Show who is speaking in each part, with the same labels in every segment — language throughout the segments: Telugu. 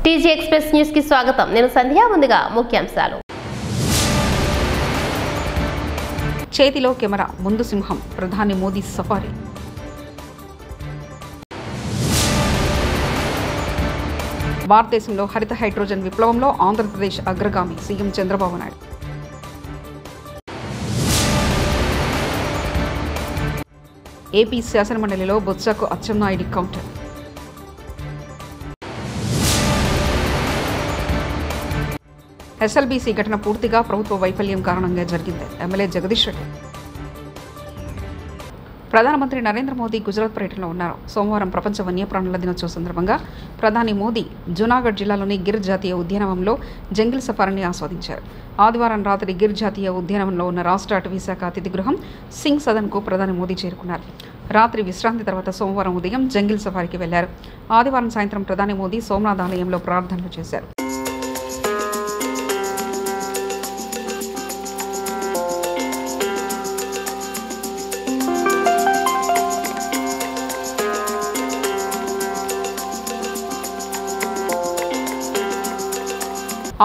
Speaker 1: టీజీ ఎక్స్ప్రెస్ న్యూస్ కి స్వాగతం. నేను సంధ్య. ముందుగా ముఖ్యాంశాలు.
Speaker 2: చేతిలో కెమెరా, ముందు సింహం, ప్రధాని మోదీ సఫారీ. భారతదేశంలో హరిత హైడ్రోజన్ విప్లవంలో ఆంధ్రప్రదేశ్ అగ్రగామి, సీఎం చంద్రబాబు నాయుడు. ఏపీ శాసనమండలిలో బొత్సకు అచ్చెన్నాయుడి కౌంటర్. ఎస్ఎల్బీసీ ఘటన పూర్తిగా ప్రభుత్వ వైఫల్యం కారణంగా జరిగింది, ఎమ్మెల్యే జగదీష్ రెడ్డి. ప్రధానమంత్రి నరేంద్ర మోదీ గుజరాత్ పర్యటనలో ఉన్నారు. సోమవారం ప్రపంచ వన్యప్రాణుల దినోత్సవం సందర్భంగా ప్రధాని మోదీ జునాగఢ్ జిల్లాలోని గిర్ జాతీయ ఉద్యానవనంలో జంగిల్ సఫారీని ఆస్వాదించారు. ఆదివారం రాత్రి గిర్ జాతీయ ఉద్యానవనంలో ఉన్న రాష్ట్ర అటవీ శాఖ అతిథి గృహం సింగ్ సదన్కు ప్రధాని మోదీ చేరుకున్నారు. రాత్రి విశ్రాంతి తర్వాత సోమవారం ఉదయం జంగిల్ సఫారీకి వెళ్లారు. ఆదివారం సాయంత్రం ప్రధాని మోదీ సోమనాథ్ ఆలయంలో ప్రార్థనలు చేశారు.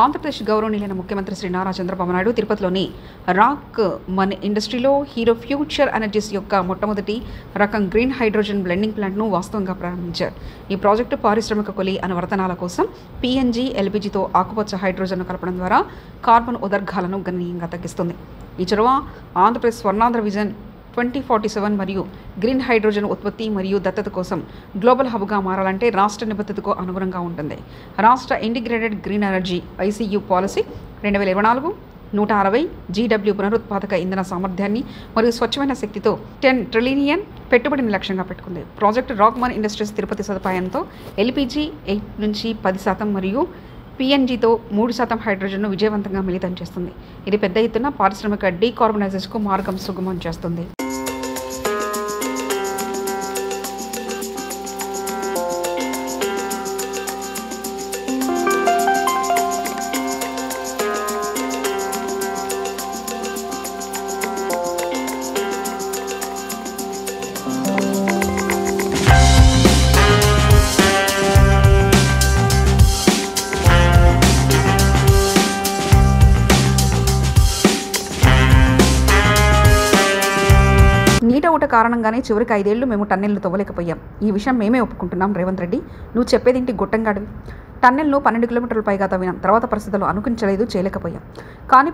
Speaker 2: ఆంధ్రప్రదేశ్ గౌరవనీయులైన ముఖ్యమంత్రి శ్రీ నారా చంద్రబాబు నాయుడు తిరుపతిలోని రాక్ మన్ ఇండస్ట్రీలో హీరో ఫ్యూచర్ ఎనర్జీస్ యొక్క మొట్టమొదటి రకం గ్రీన్ హైడ్రోజన్ బ్లెండింగ్ ప్లాంట్ను వాస్తవంగా ప్రారంభించారు. ఈ ప్రాజెక్టు పారిశ్రామిక కొలి అనువర్తనాల కోసం పీఎన్జీ, ఎల్పీజీతో ఆకుపచ్చ హైడ్రోజన్ను కలపడం ద్వారా కార్బన్ ఉదర్గాలను గణనీయంగా తగ్గిస్తుంది. ఈ చొరవ ఆంధ్రప్రదేశ్ స్వర్ణాంధ్ర విజన్ 2047 మరియు గ్రీన్ హైడ్రోజన్ ఉత్పత్తి మరియు దత్తత కోసం గ్లోబల్ హబ్గా మారాలంటే రాష్ట్ర నిబద్ధతకు అనుగుణంగా ఉంటుంది. రాష్ట్ర integrated green energy ICU policy 2024-160 GW పునరుత్పాదక ఇంధన సామర్థ్యాన్ని మరియు స్వచ్ఛమైన శక్తితో 10 ట్రిలియన్ పెట్టుబడిని లక్ష్యంగా పెట్టుకుంది. ప్రాజెక్టు రాక్మన్ ఇండస్ట్రీస్ తిరుపతి సదుపాయంతో ఎల్పీజీ 8-10% మరియు పీఎన్జీతో 3% హైడ్రోజన్ను విజయవంతంగా మిళితం చేస్తుంది. ఇది పెద్ద ఎత్తున పారిశ్రామిక డీకార్బనైజేషన్కు మార్గం సుగమం చేస్తుంది. నీట ఊట కారణంగానే చివరికి 5 ఏళ్లు మేము టన్నెల్ను తవ్వలేకపోయాం. ఈ విషయం మేమే ఒప్పుకుంటున్నాం. రేవంత్ రెడ్డి, నువ్వు చెప్పేదేంటి గొట్టంగాడివి? టన్నెల్ను 12 కిలోమీటర్ల పైగా తవ్వినాం. తర్వాత పరిస్థితులు అనుకరించలేదు, చేయలేకపోయాం. కానీ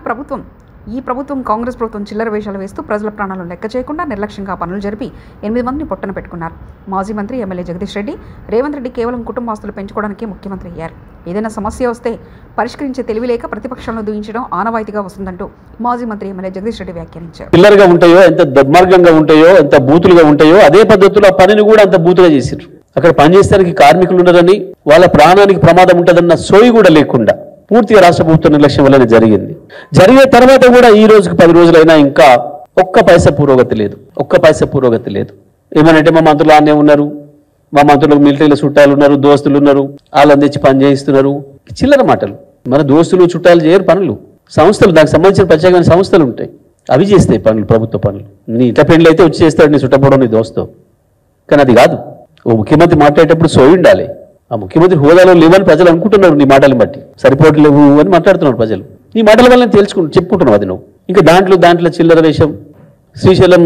Speaker 2: ఈ ప్రభుత్వం కాంగ్రెస్ ప్రభుత్వం చిల్లర వేషాలు వేస్తూ ప్రజల ప్రాణాలను లెక్క చేయకుండా నిర్లక్ష్యంగా పనులు జరిపి 8 మందిని పొట్టన పెట్టుకున్నారు. మాజీ మంత్రి ఎమ్మెల్యే జగదీష్ రెడ్డి, రేవంత్ రెడ్డి కేవలం కుటుంబాస్తులు పెంచుకోవడానికే ముఖ్యమంత్రి అయ్యారు. ఏదైనా సమస్య వస్తే పరిష్కరించే తెలివి లేక ప్రతిపక్షాలను దూయించడం ఆనవాయితీగా వస్తుందంటూ మాజీ మంత్రి ఎమ్మెల్యే జగదీష్ రెడ్డి వ్యాఖ్యానించారు.
Speaker 3: పిల్లర్గా ఉంటాయో, ఎంత దుర్మార్గంగా ఉంటాయో, ఎంత బూతులుగా ఉంటాయో అదే పద్ధతిలో ఆ పనిని కూడా అంత బూతుగా చేశారు. అక్కడ పనిచేయడానికి కార్మికులు ఉన్నారని, వాళ్ళ ప్రాణానికి ప్రమాదం ఉంటుందన్న సోయి కూడా లేకుండా పూర్తిగా రాష్ట్ర ప్రభుత్వ నిర్లక్ష్యం వల్లనే జరిగింది. జరిగిన తర్వాత కూడా ఈ రోజుకి 10 రోజులైనా ఇంకా ఒక్క పైసా పురోగతి లేదు. ఏమనంటే మా మంత్రులు ఆనే ఉన్నారు, మా మంత్రులకు మిలిటరీలో చుట్టాలు ఉన్నారు, దోస్తులు ఉన్నారు, వాళ్ళని తెచ్చి పని చేయిస్తున్నారు. చిల్లర మాటలు. మన దోస్తులు చుట్టాలు చేయరు పనులు. సంస్థలు, దానికి సంబంధించిన ప్రత్యేకమైన సంస్థలు ఉంటాయి, అవి చేస్తాయి పనులు, ప్రభుత్వ పనులు. నీ ఇట్ల పెండ్లు అయితే వచ్చి చేస్తాడు నీ చుట్టపోవడం, నీ దోస్తో. కానీ అది కాదు. ఓ ముఖ్యమంత్రి మాట్లాడేటప్పుడు సోయి ఉండాలి. ఆ ముఖ్యమంత్రి హోదాలో లేవని ప్రజలు అనుకుంటున్నారు. నీ మాటలను బట్టి సరిపోవట్లేవు అని మాట్లాడుతున్నారు ప్రజలు. నీ మాటల వల్ల చెప్పుకుంటున్నావు అది నువ్వు. ఇంకా దాంట్లో చిల్లర వేషం. Srisailam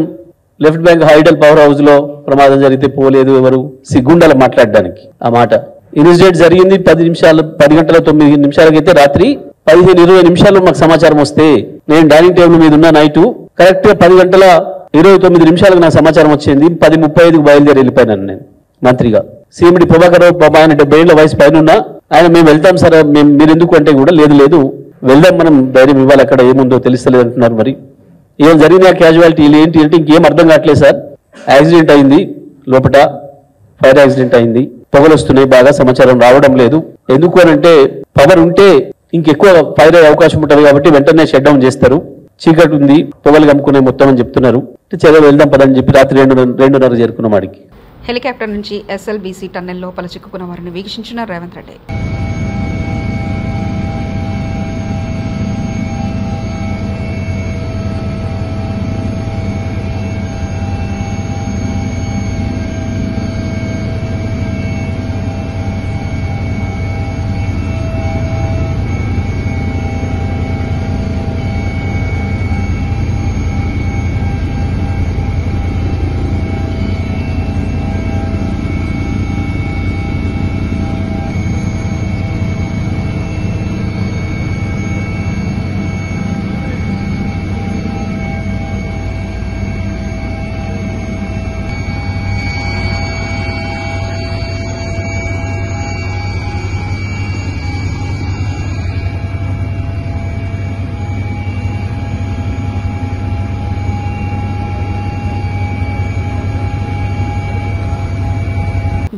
Speaker 3: left bank hydel power హౌస్లో ప్రమాదం జరిగితే పోలేదు ఎవరు, సిగ్గుండాలి మాట్లాడడానికి. ఆ మాట ఇన్సిడెంట్ జరిగింది 10 గంటల 9 నిమిషాలకైతే రాత్రి 15-20 నిమిషాల్లో మాకు సమాచారం వస్తే నేను డైనింగ్ టేబుల్ మీద ఉన్న నైటు కరెక్ట్గా 10 గంటల 29 నిమిషాలకు నాకు సమాచారం వచ్చింది. 10:35కు బయలుదేరి వెళ్ళిపోయినాను నేను మంత్రిగా. సీఎండి ప్రభాకర్ రావు పాప, ఆయన 70 ఏళ్ల వయసు పైన ఉన్నా ఆయన మేము వెళ్తాం సార్, మీరు ఎందుకు అంటే కూడా లేదు వెళ్దాం, మనం ధైర్యం ఇవ్వాలి, అక్కడ ఏముందో తెలుస్తలేదు అంటున్నారు. మరి ఏం జరిగింది ఆ క్యాజువాలిటీ ఏంటి అంటే ఇంకేం అర్థం కావట్లేదు సార్. యాక్సిడెంట్ అయింది, లోపల ఫైర్ యాక్సిడెంట్ అయింది, పొగలు వస్తున్నాయి, బాగా సమాచారం రావడం లేదు. ఎందుకు అనంటే పవర్ ఉంటే ఇంకెక్కువ ఫైర్ అయ్యే అవకాశం ఉంటుంది కాబట్టి వెంటనే షట్ డౌన్ చేస్తారు, చీకటి ఉంది, పొగలు కమ్ముకునే మొత్తం అని చెప్తున్నారు. చదివి వెళ్దాం పదని చెప్పి రాత్రి 2:30 చేరుకున్నాం ఆడికి.
Speaker 2: హెలికాప్టర్ నుంచి ఎస్ఎల్బీసీ టన్నెల్ లోపల చిక్కుకున్న వారిని వీక్షించిన రేవంత్ రెడ్డి.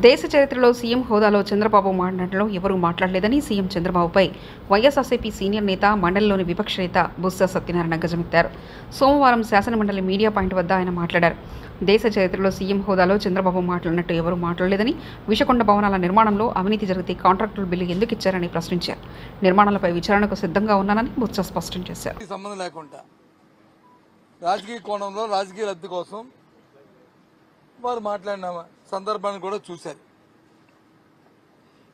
Speaker 2: దేశ చరిత్రలో సీఎం హోదాలో చంద్రబాబు మాట్లాడడంలో ఎవరూ మాట్లాడలేదని సీఎం చంద్రబాబుపై వైఎస్ఆర్సీపీ సీనియర్ నేత మండలిలోని విపక్ష నేత బొత్స సత్యనారాయణ గజమెత్తారు. సోమవారం శాసనమండలి మీడియా పాయింట్ వద్ద ఆయన మాట్లాడారు. దేశ చరిత్రలో సీఎం హోదాలో చంద్రబాబు మాట్లాడినట్టు ఎవరూ మాట్లాడలేదని, విషకొండ భవనాల నిర్మాణంలో అవినీతి జరిగితే కాంట్రాక్టుల బిల్లు ఎందుకు ఇచ్చారని ప్రశ్నించారు. నిర్మాణాలపై విచారణకు సిద్ధంగా ఉన్నానని బొత్స స్పష్టం చేశారు.
Speaker 4: సంబంధం లేకుండా రాజకీయ కోణంలో రాజకీయ లబ్ధి కోసం వారు మాట్లాడిన సందర్భాన్ని కూడా చూశారు.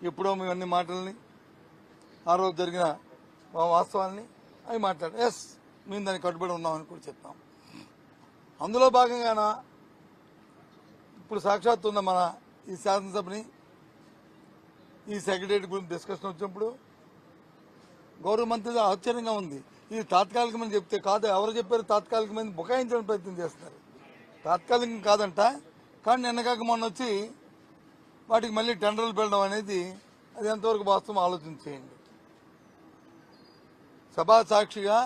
Speaker 4: ఎప్పుడో మేము అన్ని మాటల్ని ఆ రోజు జరిగిన వాస్తవాల్ని అవి మాట్లాడారు. ఎస్, మేము దానికి కట్టుబడి ఉన్నామని కూడా చెప్తాం. అందులో భాగంగాన ఇప్పుడు సాక్షాత్ ఉన్న మన ఈ శాసనసభని ఈ సెక్రటరీ గురించి డిస్కషన్ వచ్చినప్పుడు గౌరవ మంత్రి ఆశ్చర్యంగా ఉంది. ఇది తాత్కాలికమని చెప్తే కాదు, ఎవరు చెప్పారు తాత్కాలికమని బుకాయించడానికి ప్రయత్నం చేస్తున్నారు. తాత్కాలికం కాదంట, కానీ నిన్నగాక మొన్న వచ్చి వాటికి మళ్ళీ టెండర్లు పెట్టడం అనేది అది ఎంతవరకు వాస్తవం ఆలోచించేయండి. సభా సాక్షిగా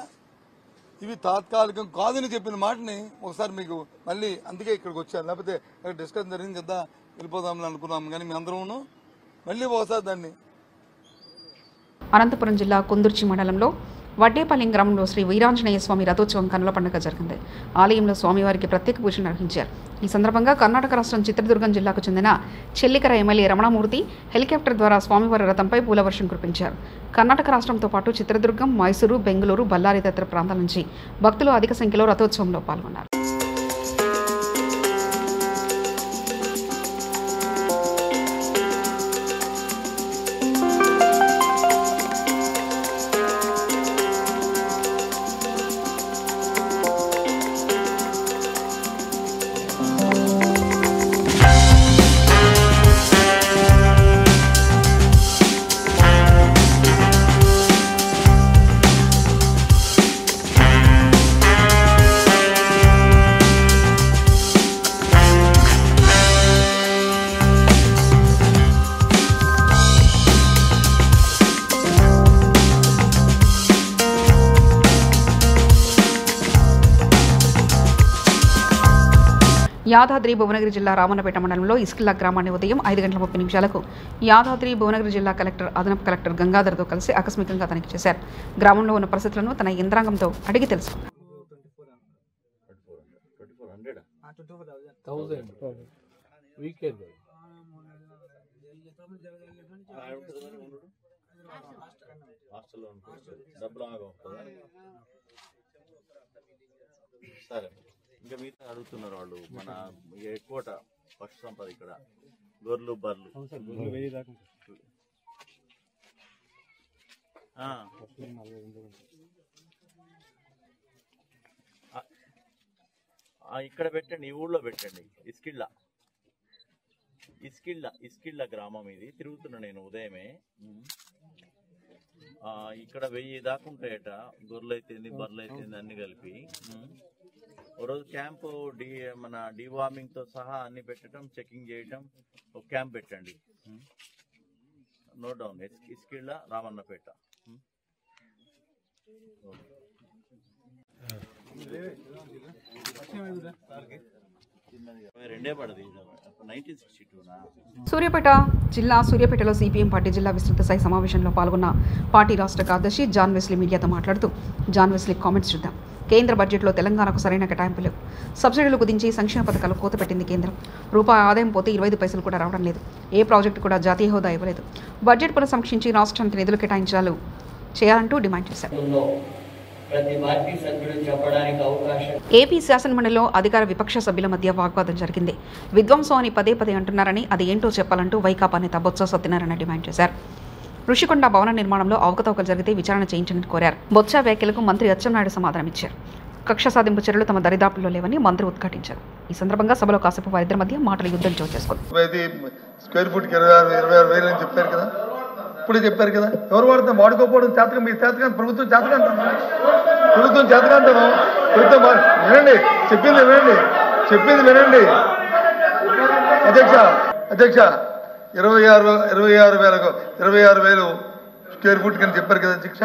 Speaker 4: ఇవి తాత్కాలికం కాదని చెప్పిన మాటని ఒకసారి మీకు మళ్ళీ అందుకే ఇక్కడికి వచ్చాను. లేకపోతే ఇక్కడ డిస్కషన్ జరిగింది కదా వెళ్ళిపోదామని అనుకున్నాము, కానీ మీ అందరూ మళ్ళీ ఒకసారి దాన్ని.
Speaker 2: అనంతపురం జిల్లా కుందుర్చి మండలంలో వడ్డేపల్లి గ్రామంలో శ్రీ వీరాంజనేయ స్వామి రథోత్సవం కనుల పండుగ జరిగింది. ఆలయంలో స్వామివారికి ప్రత్యేక పూజలు నిర్వహించారు. ఈ సందర్భంగా కర్ణాటక రాష్ట్రం చిత్రదుర్గం జిల్లాకు చెందిన చెల్లికర ఎమ్మెల్యే రమణమూర్తి హెలికాప్టర్ ద్వారా స్వామివారి రథంపై పూలవర్షం కురిపించారు. కర్ణాటక రాష్ట్రంతో పాటు చిత్రదుర్గం, మైసూరు, బెంగళూరు, బళ్ళారి తదితర ప్రాంతాల నుంచి భక్తులు అధిక సంఖ్యలో రథోత్సవంలో పాల్గొన్నారు. యాదాద్రి భువనగిరి జిల్లా రామన్నపేట మండలంలో ఇస్కిల్లా గ్రామాన్ని ఉదయం 5:30 యాదాద్రి భువనగిరి జిల్లా కలెక్టర్, అదనపు కలెక్టర్ గంగాధర్తో కలిసి ఆకస్మికంగా తనిఖీ చేశారు. గ్రామంలో ఉన్న పరిస్థితులను తన యంత్రాంగంతో అడిగి తెలుసుకున్నారు.
Speaker 5: ఇంకా మిగతా అడుగుతున్నారు వాళ్ళు. మన ఎక్కువట పశు సంపద ఇక్కడ గొర్రెలు, బర్రెలు ఇక్కడ పెట్టండి, ఈ ఊళ్ళో పెట్టండి. ఇస్కిళ్ళ గ్రామం ఇది. తిరుగుతున్నా నేను ఉదయమే. ఇక్కడ 1000 దాకా ఉంటాయట. గొర్రెలు అయితేంది, బర్రెలు అయితేంది అన్ని కలిపి. ఓ రోజు క్యాంపు మన డివార్మింగ్ తో సహా అన్ని పెట్టడం, చెకింగ్ చేయటం, ఒక క్యాంప్ పెట్టండి. Note down. ఇస్కిళ్ళ, రామన్నపేట.
Speaker 2: సూర్యాపేట జిల్లా సూర్యాపేటలో సిపిఎం పార్టీ జిల్లా విస్తృత స్థాయి సమావేశంలో పాల్గొన్న పార్టీ రాష్ట్ర కార్యదర్శి జాన్ వెస్లీ మీడియాతో మాట్లాడుతూ, జాన్ వెస్లీ కామెంట్స్ చూద్దాం. కేంద్ర బడ్జెట్లో తెలంగాణకు సరైన కేటాయింపు లేవు. సబ్సిడీలు కుదించి సంక్షేమ పథకాలు కోత పెట్టింది కేంద్రం. రూపాయి ఆదాయం పోతే 25 పైసలు కూడా రావడం లేదు. ఏ ప్రాజెక్టు కూడా జాతీయ హోదా ఇవ్వలేదు. బడ్జెట్ పునఃసమీక్షించి రాష్ట్రానికి నిధులు కేటాయించాలు చేయాలంటూ డిమాండ్ చేశారు. ఏపీ శాసనమండలిలో అధికార విపక్ష సభ్యుల మధ్య వాగ్వాదం జరిగింది. విధ్వంసం అని పదే అంటున్నారని అది ఏంటో చెప్పాలంటూ వైకాపా నేత బొత్స సత్యనారాయణ డిమాండ్ చేశారు. ఋషికొండ భవన నిర్మాణంలో అవకతవకలు జరిగితే విచారణ చేయించని కోరారు. బొత్స వ్యాఖ్యలకు మంత్రి అచ్చెన్నాయుడు సమాధానమిచ్చారు. కక్ష సాధింపు చర్యలు తమ దరిదాపుల్లో లేవని మంత్రి ఉద్ఘాటించారు. ఈ సందర్భంగా సభలో కాసేపు వారిద్దరి మధ్య మాటల యుద్ధం చోటు చేసుకుంది.
Speaker 4: స్క్వేర్ ఫుట్ 26,000 అని చెప్పారు కదా, ఇప్పుడే చెప్పారు కదా. ఎవరు వాడితే వాడుకోకపోవడం చేతగా, మీ చేతగా ప్రభుత్వం చేతకంటాను. ప్రభుత్వం వినండి, చెప్పింది వినండి. అధ్యక్ష 26,000 స్క్వేర్ ఫుట్ కింద చెప్పారు కదా అధ్యక్ష.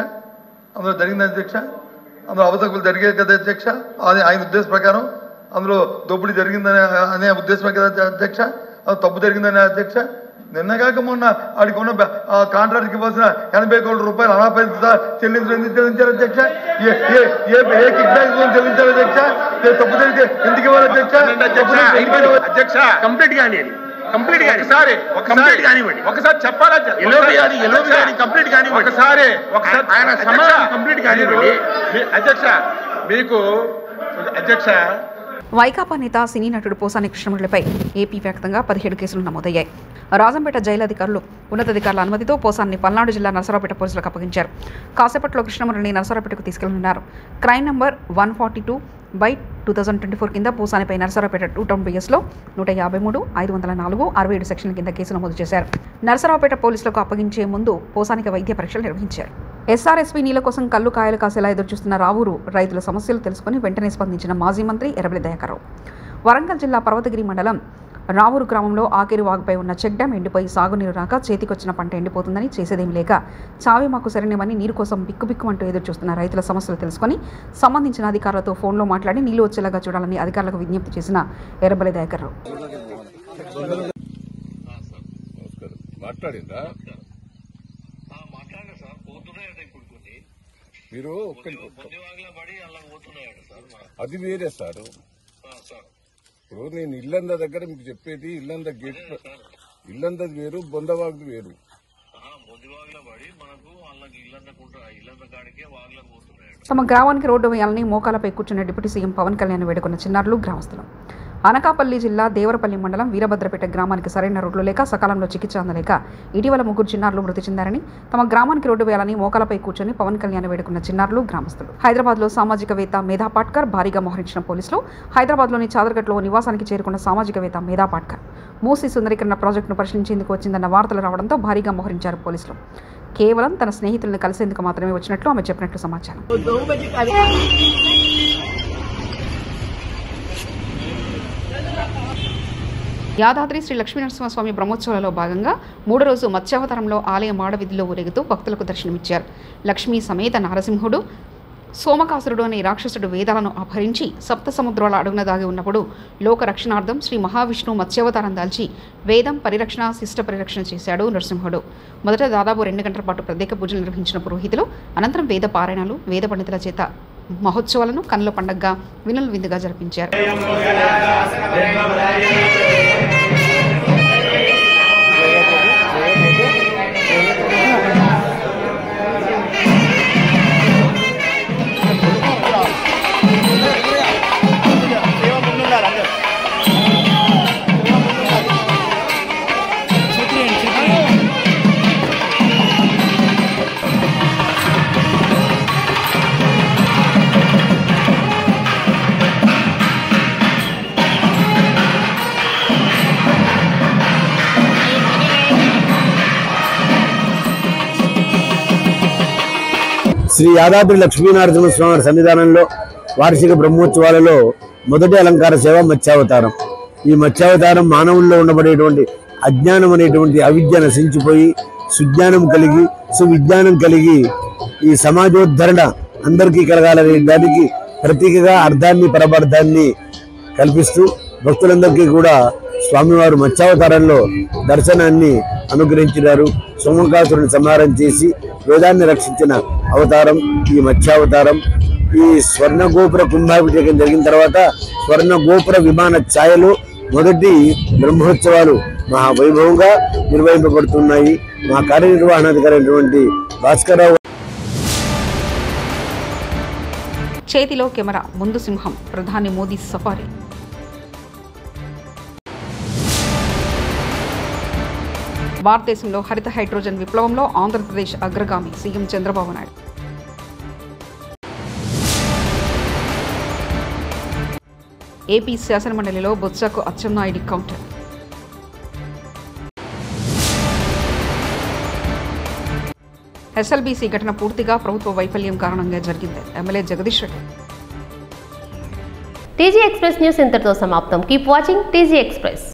Speaker 4: అందులో జరిగింది అధ్యక్ష, అందులో అవతకులు జరిగేది కదా అధ్యక్ష. ఆయన ఉద్దేశం ప్రకారం అందులో దోపిడీ జరిగిందనే ఉద్దేశమే కదా అధ్యక్ష. తప్పు జరిగిందని అధ్యక్ష. నిన్నగాక మొన్న వాడికి ఉన్న కాంట్రాక్ట్కి ఇవ్వాల్సిన 80 కోట్ల రూపాయలు అనాపరిత చెల్లించారు అధ్యక్ష. ఏ కిక్ బ్యాక్ చెల్లించారు అధ్యక్ష. తప్పు జరిగితే ఎందుకు ఇవ్వాలి అధ్యక్ష?
Speaker 6: అధ్యక్ష కంప్లీట్ కానీ ఒకసారి చెప్పాలా కంప్లీట్ కానీ ఒకసారి ఆయన సమాధానం కంప్లీట్ కానివ్వండి అధ్యక్ష. మీకు అధ్యక్ష
Speaker 2: వైకాపా నేత సినీ నటుడు పోసాని కృష్ణమురళిపై ఏపీ వ్యాప్తంగా 17 కేసులు నమోదయ్యాయి. రాజంపేట జైలు అధికారులు ఉన్నతాధికారుల అనుమతితో పోసాన్ని పల్నాడు జిల్లా నరసరావుపేట పోలీసులకు అప్పగించారు. కాసేపట్లో కృష్ణమురళిని నరసరావుపేటకు తీసుకెళ్లనున్నారు. క్రైమ్ నంబర్ 142/2024 కింద పోసానిపై నరసరావుపేట 2 టౌన్ బిఎస్లో 153, 504, 67 సెక్షన్ల కింద కేసు నమోదు చేశారు. నరసరావుపేట పోలీసులకు అప్పగించే ముందు పోసానికి వైద్య పరీక్షలు నిర్వహించారు. ఎస్ఆర్ఎస్పీ నీళ్ల కోసం కళ్ళు కాయలు కాసేలా ఎదురుచూస్తున్న రావూరు రైతుల సమస్యలు తెలుసుకుని వెంటనే స్పందించిన మాజీ మంత్రి ఎర్రబెల్లి దయాకర్రావు. వరంగల్ జిల్లా పర్వతగిరి మండలం రావూరు గ్రామంలో ఆకేరు వాగుపై ఉన్న చెక్ డ్యాం ఎండిపోయి సాగునీరు రాక చేతికొచ్చిన పంట ఎండిపోతుందని చేసేదేమి లేక చావే మాకు శరణ్యమని నీరు కోసం బిక్కుబిక్కుమంటూ ఎదురు చూస్తున్న రైతుల సమస్యలు తెలుసుకుని సంబంధించిన అధికారులతో ఫోన్లో మాట్లాడి నీళ్లు వచ్చేలాగా చూడాలని అధికారులకు విజ్ఞప్తి చేసిన ఎర్రబెల్లి దయాకర్రావు.
Speaker 7: మీరు అది వేరే సార్. ఇప్పుడు నేను ఇల్లంద దగ్గర మీకు చెప్పేది ఇల్లంద గేట్ ఇల్లందది వేరు, బొందవాగుది వేరు.
Speaker 2: తమ గ్రామానికి రోడ్డు వేయాలని మోకాలపై కూర్చున్న డిప్యూటీ సీఎం పవన్ కళ్యాణ్ వేడుకున్న చిన్నారులు గ్రామస్తులు. అనకాపల్లి జిల్లా దేవరపల్లి మండలం వీరభద్రపేట గ్రామానికి సరైన రోడ్లు లేక సకాలంలో చికిత్స అందలేక ఇటీవల 3 చిన్నారులు మృతి చెందారని, తమ గ్రామానికి రోడ్డు వేయాలని మోకాలపై కూర్చొని పవన్ కళ్యాణ్ వేడుకున్న చిన్నారులు గ్రామస్తులు. హైదరాబాద్లో సామాజికవేత్త మేధా పాట్కర్ భారీగా మోహరించిన పోలీసులు. హైదరాబాద్లోని చాదర్ఘట్లో నివాసానికి చేరుకున్న సామాజికవేత్త మేధా పాట్కర్ మూసీ సుందరీకరణ ప్రాజెక్టును పరిశీలించేందుకు వచ్చిందన్న వార్తలు రావడంతో భారీగా మోహరించారు పోలీసులు. కేవలం తన స్నేహితులను కలిసేందుకు మాత్రమే వచ్చినట్లు ఆమె చెప్పినట్లు సమాచారం. యాదాద్రి శ్రీ లక్ష్మీనరసింహస్వామి బ్రహ్మోత్సవాలలో భాగంగా 3వ రోజు మత్స్యావతారంలో ఆలయ మాడవీధిలో ఊరేగుతూ భక్తులకు దర్శనమిచ్చారు. లక్ష్మీ సమేత నరసింహుడు సోమకాసురుడు అనే రాక్షసుడు వేదాలను అపహరించి సప్త సముద్రాల అడుగున దాగి ఉన్నప్పుడు లోక రక్షణార్థం శ్రీ మహావిష్ణువు మత్స్యావతారం దాల్చి వేదం పరిరక్షణ శిష్ట పరిరక్షణ చేశాడు నరసింహుడు. మొదట దాదాపు 2 గంటల పాటు ప్రత్యేక పూజలు నిర్వహించిన పురోహితులు అనంతరం వేద పారాయణాలు వేద పండితుల చేత మహోత్సవాలను కన్నుల పండగగా వినుల విందుగా జరిపించారు.
Speaker 8: శ్రీ యాదాద్రి లక్ష్మీనరసింహస్వామి సన్నిధానంలో వార్షిక బ్రహ్మోత్సవాలలో మొదటి అలంకార సేవ మత్స్యావతారం. ఈ మత్స్యావతారం మానవుల్లో ఉండబడేటువంటి అజ్ఞానం అనేటువంటి అవిద్య నశించిపోయి సుజ్ఞానం కలిగి సువిజ్ఞానం కలిగి ఈ సమాజోద్ధరణ అందరికీ కలగాలనే దానికి ప్రతీకగా అర్థాన్ని పరమార్థాన్ని కల్పిస్తూ భక్తులందరికీ కూడా స్వామివారు మత్స్యావతారంలో దర్శనాన్ని అనుగ్రహించినారు. సోమకాసురుని సంహారం చేసి వేదాన్ని రక్షించిన అవతారం ఈ మత్స్యావతారం. ఈ స్వర్ణగోపుర కుంభాభిషేకం జరిగిన తర్వాత స్వర్ణగోపుర విమాన ఛాయలు మొదటి బ్రహ్మోత్సవాలు మహావైభవంగా నిర్వహింపబడుతున్నాయి. మా కార్యనిర్వహణాధికారి అయినటువంటి భాస్కరరావు.
Speaker 2: చేతిలో కెమెరా, ముందు సింహం, ప్రధాని మోదీ సఫారీ. భారతదేశంలో హరిత హైడ్రోజన్ విప్లవంలో ఆంధ్రప్రదేశ్ అగ్రగామి, సీఎం చంద్రబాబు నాయుడు. ఏపీ శాసనమండలిలో బొత్సకు అచ్చెన్నాయుడి కౌంటర్. ఎస్ఎల్బీసీ ఘటన పూర్తిగా ప్రభుత్వ వైఫల్యం కారణంగా జరిగింది, MLA Jagadish Reddy.
Speaker 1: TG express news ఇంతటితో సమాప్తం. Keep watching TG express.